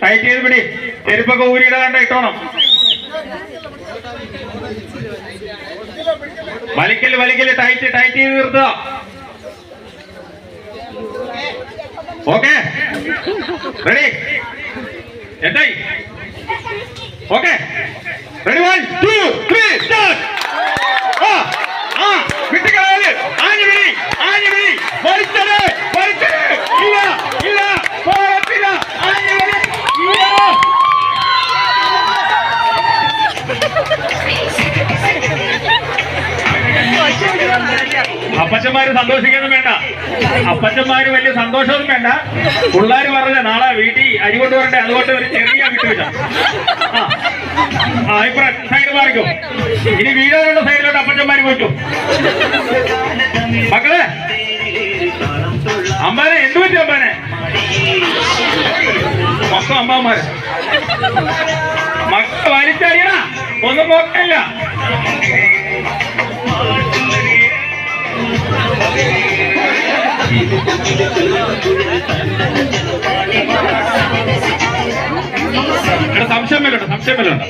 Tight ചെയ്ത് പിടി. ചെരുപ്പൊക്കെ ഊരിയിടാണ്ട ഇട്ടോണം. വലിക്കല് ടൈറ്റ് ചെയ്ത് നിർത്തുക. Okay, ready? എന്തായി? Okay, ready? 1 2 3 സ്റ്റാർട്ട്. വിട്ടുകളയാല്. ആഞ്ഞു പിടി. വലിച്ചത്. ഇല്ല പോകത്തില്ല. ആഞ്ഞു പിടി. അപ്പച്ചന്മാര് സന്തോഷിക്കൊന്നും വേണ്ട. അപ്പച്ചന്മാര് വലിയ സന്തോഷമൊന്നും വേണ്ട. പിള്ളേര് പറഞ്ഞ നാളെ വീട്ടിൽ അരി കൊണ്ടുവരണ്ടേ, അതുകൊണ്ട് ഒരു ചെറിയ വിട്ടുവെച്ച. ഇപ്പൊ സൈഡ് മാറിക്കും. ഇനി വീടുകളുടെ സൈഡിലോട്ട് അപ്പച്ചന്മാര് പോയിക്കും. മക്കളെ, അമ്പാനെ എന്ത് പറ്റും? അമ്പാനെ മൊത്തം അമ്പാമാര് മക്കളെ വലിച്ചറിയണ ഒന്നും നോക്കില്ല. സംശയം മേലുണ്ട്.